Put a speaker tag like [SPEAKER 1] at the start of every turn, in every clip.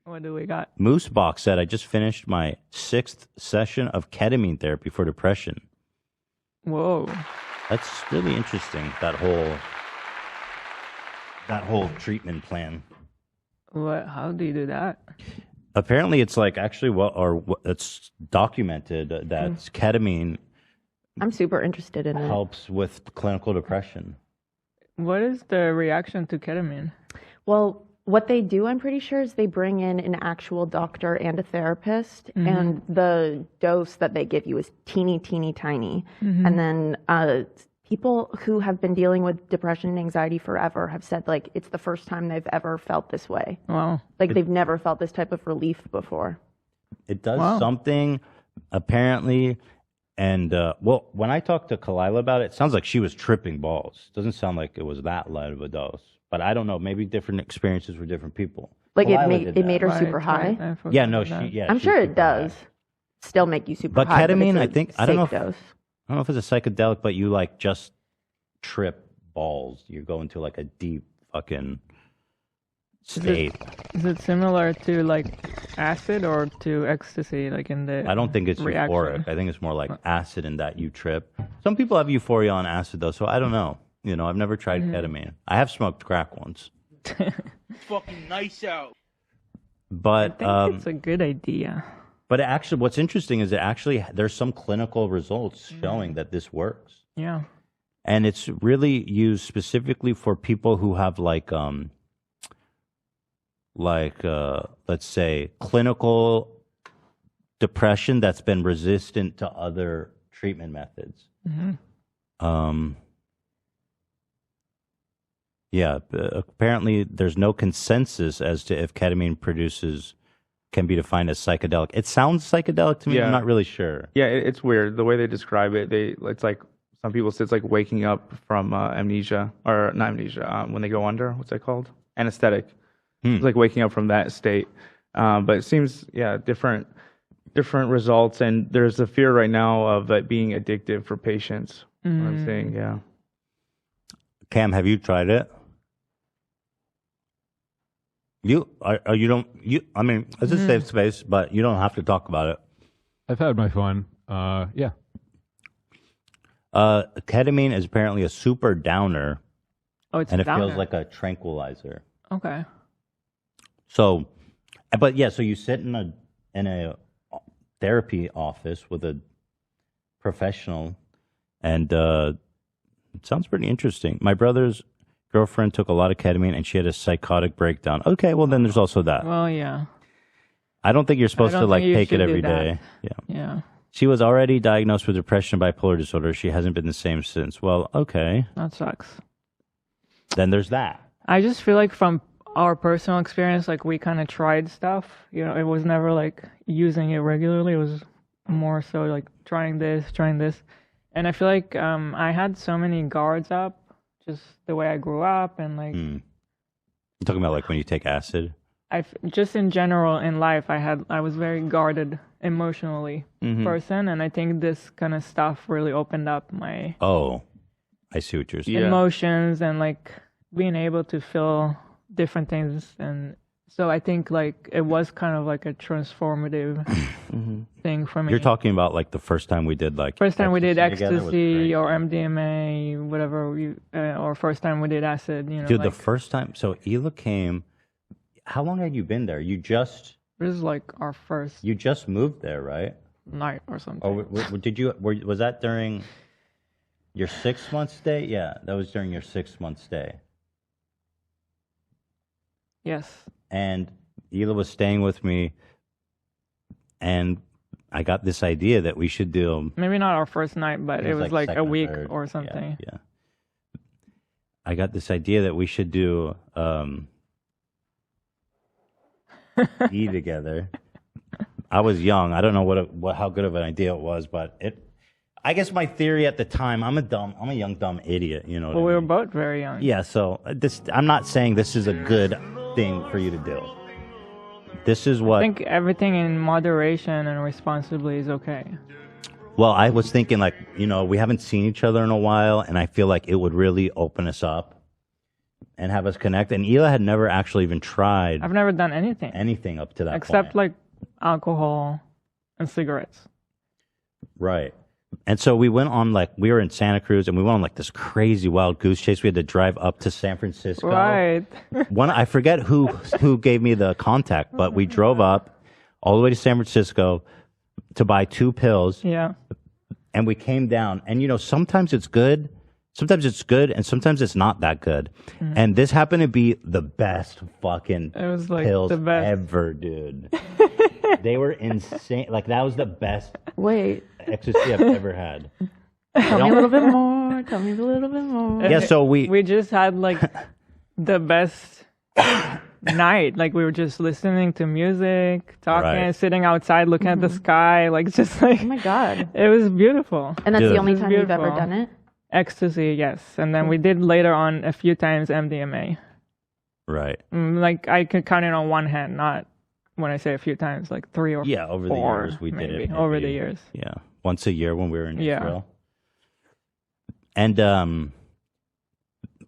[SPEAKER 1] What do we got?
[SPEAKER 2] Moosebox said, I just finished my 6th session of ketamine therapy for depression.
[SPEAKER 1] Whoa.
[SPEAKER 2] That's really interesting, that whole treatment plan.
[SPEAKER 1] What? How do you do that?
[SPEAKER 2] Apparently, it's like actually, it's documented that ketamine
[SPEAKER 3] I'm super interested in it.
[SPEAKER 2] helps with clinical depression.
[SPEAKER 1] What is the reaction to ketamine?
[SPEAKER 3] Well, what they do, I'm pretty sure, is they bring in an actual doctor and a therapist, and the dose that they give you is teeny, teeny, tiny. And then people who have been dealing with depression and anxiety forever have said, like, it's the first time they've ever felt this way.
[SPEAKER 1] Wow.
[SPEAKER 3] Like, they've never felt this type of relief before.
[SPEAKER 2] It does something, apparently. And, when I talked to Kalila about it, it sounds like she was tripping balls. Doesn't sound like it was that light of a dose. But I don't know. Maybe different experiences for different people.
[SPEAKER 3] Like,
[SPEAKER 2] Kalila
[SPEAKER 3] it made her super high. I'm sure it does still make you super high.
[SPEAKER 2] But ketamine, I think, I don't know if it's a psychedelic, but you, like, just trip balls. You go into, like, a deep fucking state.
[SPEAKER 1] Is it similar to, like, acid or to ecstasy, like in the
[SPEAKER 2] I don't think it's
[SPEAKER 1] reaction?
[SPEAKER 2] euphoric. I think it's more like acid in that you trip. Some people have euphoria on acid, though, so I don't know. You know, I've never tried ketamine. I have smoked crack once.
[SPEAKER 4] Fucking nice out.
[SPEAKER 2] But
[SPEAKER 1] I think it's a good idea.
[SPEAKER 2] But actually, what's interesting is that actually there's some clinical results showing that this works.
[SPEAKER 1] Yeah.
[SPEAKER 2] And it's really used specifically for people who have let's say clinical depression that's been resistant to other treatment methods. Yeah, apparently there's no consensus as to if ketamine can be defined as psychedelic. It sounds psychedelic to me. I'm not really sure.
[SPEAKER 5] Yeah, it's weird the way they describe it. It's like some people say it's like waking up from amnesia, or not amnesia, when they go under. What's that called? Anesthetic. It's like waking up from that state. But it seems, different results, and there's a fear right now of it being addictive for patients. What I'm saying, yeah.
[SPEAKER 2] Cam, have you tried it? I mean, it's a safe space, but you don't have to talk about it.
[SPEAKER 6] I've had my fun. Yeah.
[SPEAKER 2] Ketamine is apparently a super downer.
[SPEAKER 1] Oh, it's
[SPEAKER 2] and it
[SPEAKER 1] downer.
[SPEAKER 2] feels like a tranquilizer.
[SPEAKER 1] Okay.
[SPEAKER 2] So you sit in a therapy office with a professional, and it sounds pretty interesting. My brother's girlfriend took a lot of ketamine, and she had a psychotic breakdown. Okay, well then there's also that.
[SPEAKER 1] Well, yeah.
[SPEAKER 2] I don't think you're supposed to take it every day.
[SPEAKER 1] Yeah.
[SPEAKER 2] She was already diagnosed with depression and bipolar disorder. She hasn't been the same since. Well, okay.
[SPEAKER 1] That sucks.
[SPEAKER 2] Then there's that.
[SPEAKER 1] I just feel like from our personal experience, like we kind of tried stuff. You know, it was never like using it regularly. It was more so like trying this. And I feel like I had so many guards up, just the way I grew up, and like.
[SPEAKER 2] You're talking about like when you take acid?
[SPEAKER 1] Just in general in life, I was very guarded emotionally person, and I think this kind of stuff really opened up my.
[SPEAKER 2] Oh, I see what you're saying.
[SPEAKER 1] Emotions and like being able to feel different things, and so I think like it was kind of like a transformative thing for me.
[SPEAKER 2] You're talking about like the first time we did
[SPEAKER 1] ecstasy or MDMA, whatever, or first time we did acid. You know,
[SPEAKER 2] dude, the first time. So Hila came. How long had you been there?
[SPEAKER 1] This is like our first.
[SPEAKER 2] You just moved there, right?
[SPEAKER 1] Night or something.
[SPEAKER 2] Or did you? Was that during your 6-month stay? Yeah, that was during your 6-month stay.
[SPEAKER 1] Yes.
[SPEAKER 2] And Hila was staying with me, and I got this idea that we should do.
[SPEAKER 1] Maybe not our first night, but it was like a week or something.
[SPEAKER 2] Yeah. I got this idea that we should do. Eat together. I was young. I don't know how good of an idea it was, but I guess my theory at the time, I'm a young dumb idiot. You know.
[SPEAKER 1] Well, we were both very young.
[SPEAKER 2] Yeah. So I'm not saying this is a good thing for you to do. This is what
[SPEAKER 1] I think everything in moderation and responsibly is okay.
[SPEAKER 2] Well, I was thinking we haven't seen each other in a while, and I feel like it would really open us up. and have us connect. And Hila had never actually even tried
[SPEAKER 1] I've never done anything
[SPEAKER 2] up to that
[SPEAKER 1] except
[SPEAKER 2] point.
[SPEAKER 1] like alcohol and cigarettes.
[SPEAKER 2] Right. And so we went on we were in Santa Cruz and we went on this crazy wild goose chase. We had to drive up to San Francisco.
[SPEAKER 1] Right.
[SPEAKER 2] I forget who gave me the contact, but we drove up all the way to San Francisco to buy 2 pills.
[SPEAKER 1] Yeah.
[SPEAKER 2] And we came down and sometimes it's good. Sometimes it's good and sometimes it's not that good. Mm-hmm. And this happened to be the best fucking pills
[SPEAKER 1] the best
[SPEAKER 2] ever, dude. They were insane. That was the best ecstasy I've ever had.
[SPEAKER 3] Tell me a little bit more. Tell me a little bit more.
[SPEAKER 2] Yeah, so we
[SPEAKER 1] just had the best night. We were just listening to music, talking, sitting outside, looking at the sky,
[SPEAKER 3] oh my God.
[SPEAKER 1] It was beautiful.
[SPEAKER 3] And that's the only time you've ever done it?
[SPEAKER 1] Ecstasy, yes. And then we did later on a few times MDMA.
[SPEAKER 2] Right.
[SPEAKER 1] I could count it on one hand, not when I say a few times, 3 or 4.
[SPEAKER 2] Yeah, over the years we did it.
[SPEAKER 1] Over the years.
[SPEAKER 2] Yeah. Once a year when we were in Israel. And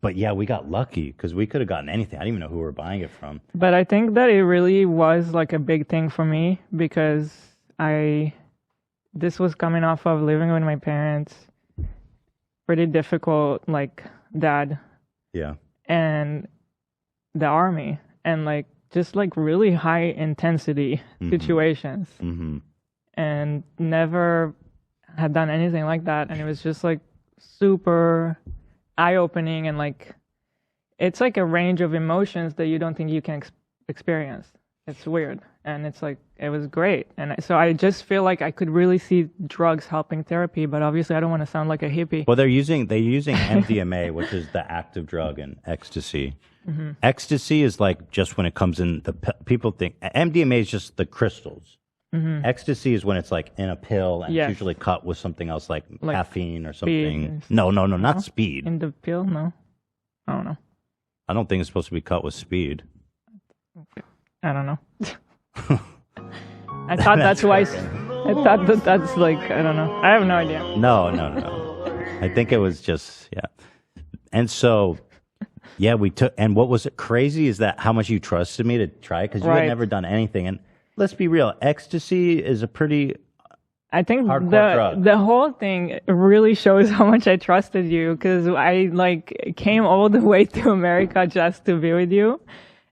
[SPEAKER 2] but yeah, we got lucky because we could have gotten anything. I didn't even know who we were buying it from.
[SPEAKER 1] But I think that it really was a big thing for me because this was coming off of living with my parents. Pretty difficult, dad.
[SPEAKER 2] Yeah.
[SPEAKER 1] And the army. And just really high intensity situations. Mm-hmm. And never had done anything like that. And it was just super eye-opening and it's a range of emotions that you don't think you can experience. It's weird. And it's it was great. And so I just feel I could really see drugs helping therapy, but obviously I don't want to sound like a hippie.
[SPEAKER 2] Well, they're using MDMA, which is the active drug, and ecstasy. Mm-hmm. Ecstasy is just when it comes in, people think MDMA is just the crystals. Mm-hmm. Ecstasy is when it's in a pill and it's usually cut with something else like caffeine or something. No, not speed.
[SPEAKER 1] In the pill? No. I don't know.
[SPEAKER 2] I don't think it's supposed to be cut with speed.
[SPEAKER 1] I don't know. I thought that's why. I thought that's I don't know. I have no idea.
[SPEAKER 2] No. I think it was just, And so, we took, and what was crazy is that how much you trusted me to try it because you had never done anything. And let's be real, ecstasy is a pretty
[SPEAKER 1] I think
[SPEAKER 2] hardcore drug.
[SPEAKER 1] The whole thing really shows how much I trusted you because I came all the way to America just to be with you.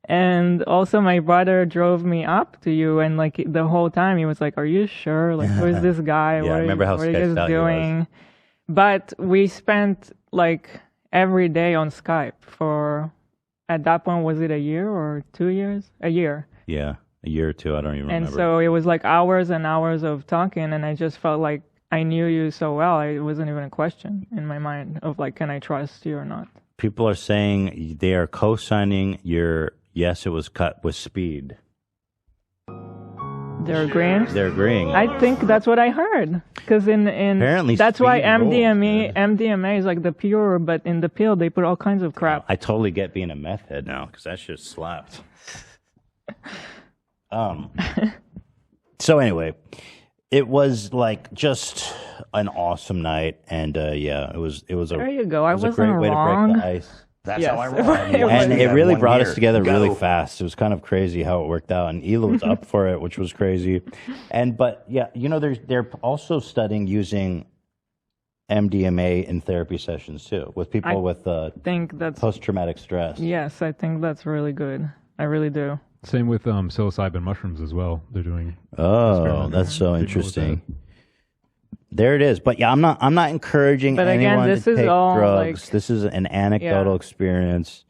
[SPEAKER 1] And also my brother drove me up to you and the whole time he was are you sure? Who is this guy?
[SPEAKER 2] Yeah, I remember how
[SPEAKER 1] what are
[SPEAKER 2] sketched
[SPEAKER 1] you guys
[SPEAKER 2] out
[SPEAKER 1] doing? But we spent every day on Skype for, at that point, was it a year or 2 years? A year.
[SPEAKER 2] Yeah, a year or 2, I don't even remember.
[SPEAKER 1] And so it was hours and hours of talking and I just felt I knew you so well. It wasn't even a question in my mind of can I trust you or not?
[SPEAKER 2] People are saying they are co-signing your yes, it was cut with speed.
[SPEAKER 1] They're agreeing?
[SPEAKER 2] They're agreeing.
[SPEAKER 1] I think that's what I heard. Because
[SPEAKER 2] apparently
[SPEAKER 1] that's why
[SPEAKER 2] MDMA
[SPEAKER 1] MDMA is the pure, but in the pill they put all kinds of crap.
[SPEAKER 2] I totally get being a meth head now because that shit slapped. So anyway, it was just an awesome night, and it was a.
[SPEAKER 1] There you go. I
[SPEAKER 2] was a
[SPEAKER 1] wasn't
[SPEAKER 2] great way
[SPEAKER 1] wrong.
[SPEAKER 2] to break the ice.
[SPEAKER 7] That's how I roll.
[SPEAKER 2] And it really brought us together really fast. It was kind of crazy how it worked out, and Hila was up for it, which was crazy. But they're also studying using MDMA in therapy sessions too with people with post-traumatic stress.
[SPEAKER 1] Yes, I think that's really good. I really do.
[SPEAKER 6] Same with psilocybin mushrooms as well. They're doing.
[SPEAKER 2] Oh, that's so interesting. There it is. But I'm not encouraging anyone to take drugs. This is an anecdotal experience.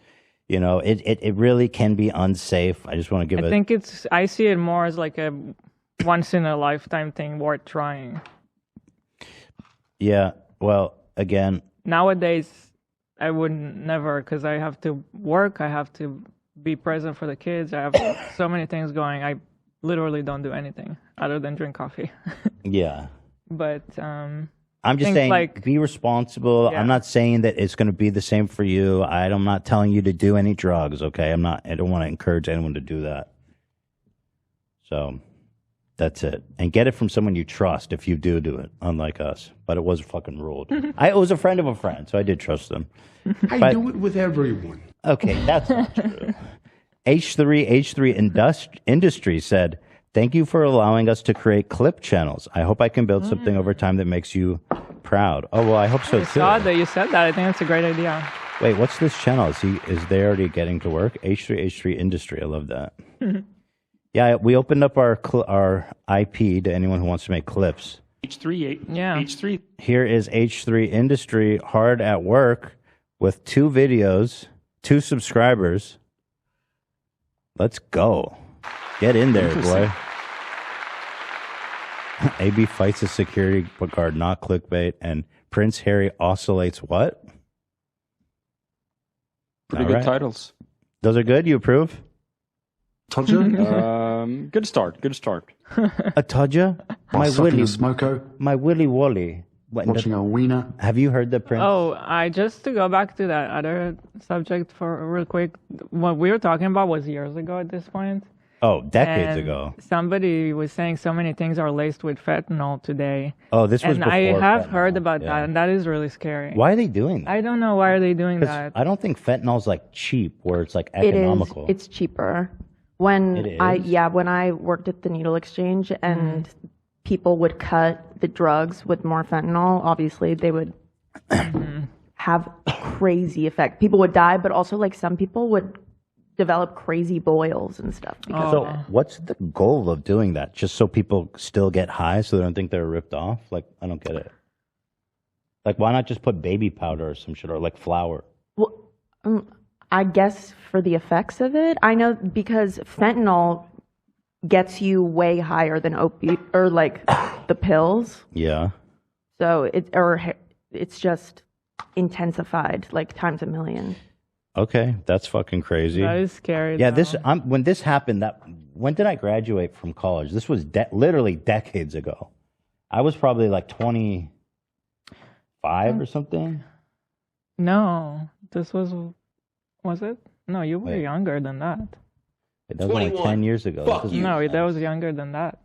[SPEAKER 2] It really can be unsafe. I just want to give
[SPEAKER 1] I see it more as a once in a lifetime thing worth trying.
[SPEAKER 2] Yeah. Well, again,
[SPEAKER 1] nowadays I would never because I have to work. I have to be present for the kids. I have so many things going. I literally don't do anything other than drink coffee.
[SPEAKER 2] Yeah.
[SPEAKER 1] But
[SPEAKER 2] I'm just saying, be responsible. Yeah. I'm not saying that it's going to be the same for you. I'm not telling you to do any drugs. Okay, I don't want to encourage anyone to do that. So that's it. And get it from someone you trust if you do it, unlike us. But it was fucking ruled. It was a friend of a friend, so I did trust them.
[SPEAKER 7] I do it with everyone.
[SPEAKER 2] Okay, that's not true. H3 Industry said, "Thank you for allowing us to create clip channels. I hope I can build something over time that makes you proud." Oh well, I hope so
[SPEAKER 1] I
[SPEAKER 2] too.
[SPEAKER 1] saw that you said that. I think that's a great idea.
[SPEAKER 2] Wait, what's this channel? Is they already getting to work? H3 Industry. I love that. Yeah, we opened up our IP to anyone who wants to make clips.
[SPEAKER 4] H3.
[SPEAKER 2] Here is H3 Industry hard at work with 2 videos, 2 subscribers. Let's go. Get in there, boy. AB fights a security guard, not clickbait, and Prince Harry oscillates what?
[SPEAKER 7] Pretty
[SPEAKER 2] All
[SPEAKER 7] good
[SPEAKER 2] right.
[SPEAKER 7] titles.
[SPEAKER 2] Those are good? You approve?
[SPEAKER 7] Good start.
[SPEAKER 2] A Todja? My
[SPEAKER 8] sucking
[SPEAKER 2] Willy.
[SPEAKER 8] a smoko,
[SPEAKER 2] My Willy Wally.
[SPEAKER 8] watching a wiener.
[SPEAKER 2] Have you heard the Prince?
[SPEAKER 1] Oh, I just to go back to that other subject for real quick. What we were talking about was years ago at this point.
[SPEAKER 2] Oh, decades
[SPEAKER 1] And
[SPEAKER 2] ago.
[SPEAKER 1] Somebody was saying so many things are laced with fentanyl today.
[SPEAKER 2] Oh, this was
[SPEAKER 1] And
[SPEAKER 2] before
[SPEAKER 1] I have
[SPEAKER 2] fentanyl.
[SPEAKER 1] heard about
[SPEAKER 2] Yeah.
[SPEAKER 1] that, and that is really scary.
[SPEAKER 2] Why are they doing that?
[SPEAKER 1] I don't know why are they doing
[SPEAKER 2] 'Cause
[SPEAKER 1] that.
[SPEAKER 2] I don't think fentanyl's like cheap, where it's like
[SPEAKER 3] It is.
[SPEAKER 2] economical.
[SPEAKER 3] It's cheaper. When
[SPEAKER 2] It
[SPEAKER 3] I
[SPEAKER 2] is?
[SPEAKER 3] when I worked at the needle exchange and people would cut the drugs with more fentanyl, obviously they would have crazy effect. People would die, but also like some people would develop crazy boils and stuff because
[SPEAKER 2] So,
[SPEAKER 3] of it.
[SPEAKER 2] what's the goal of doing that? Just so people still get high, so they don't think they're ripped off? Like, I don't get it. Like, why not just put baby powder or some shit, or like flour?
[SPEAKER 3] Well, I guess for the effects of it, I know because fentanyl gets you way higher than opiate or like the pills.
[SPEAKER 2] Yeah.
[SPEAKER 3] So it's just intensified like times a million.
[SPEAKER 2] Okay, that's fucking crazy.
[SPEAKER 1] That is scary.
[SPEAKER 2] Yeah,
[SPEAKER 1] though.
[SPEAKER 2] when this happened, when did I graduate from college? This was literally decades ago. I was probably like 25 or something.
[SPEAKER 1] No, this was it? No, you were
[SPEAKER 2] Wait.
[SPEAKER 1] younger than that.
[SPEAKER 2] That was only 10 years ago.
[SPEAKER 4] Fuck
[SPEAKER 2] This is-
[SPEAKER 4] you.
[SPEAKER 1] No, that was younger than that.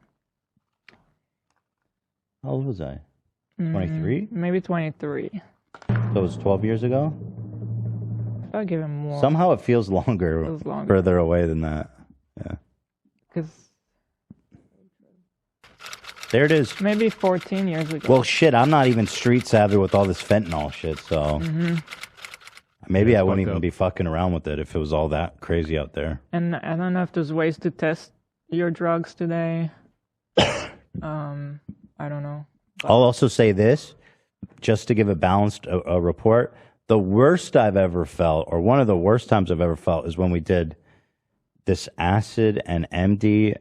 [SPEAKER 2] How old was I? 23?
[SPEAKER 1] Maybe 23.
[SPEAKER 2] So it was 12 years ago?
[SPEAKER 1] I'll give him more.
[SPEAKER 2] Somehow it feels longer,
[SPEAKER 1] Feels longer.
[SPEAKER 2] further away than that. Yeah.
[SPEAKER 1] Because
[SPEAKER 2] There it is.
[SPEAKER 1] maybe 14 years ago.
[SPEAKER 2] Well, shit, I'm not even street savvy with all this fentanyl shit, so maybe
[SPEAKER 6] Yeah,
[SPEAKER 2] I wouldn't
[SPEAKER 6] fucked
[SPEAKER 2] even
[SPEAKER 6] up.
[SPEAKER 2] be fucking around with it if it was all that crazy out there.
[SPEAKER 1] And I don't know if there's ways to test your drugs today. I don't know.
[SPEAKER 2] I'll also say this, just to give a balanced a report. The worst I've ever felt, or one of the worst times I've ever felt, is when we did this acid and MD,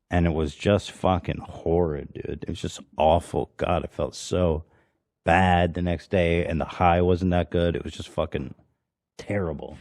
[SPEAKER 2] and it was just fucking horrid, dude. It was just awful. God, it felt so bad the next day, and the high wasn't that good. It was just fucking terrible.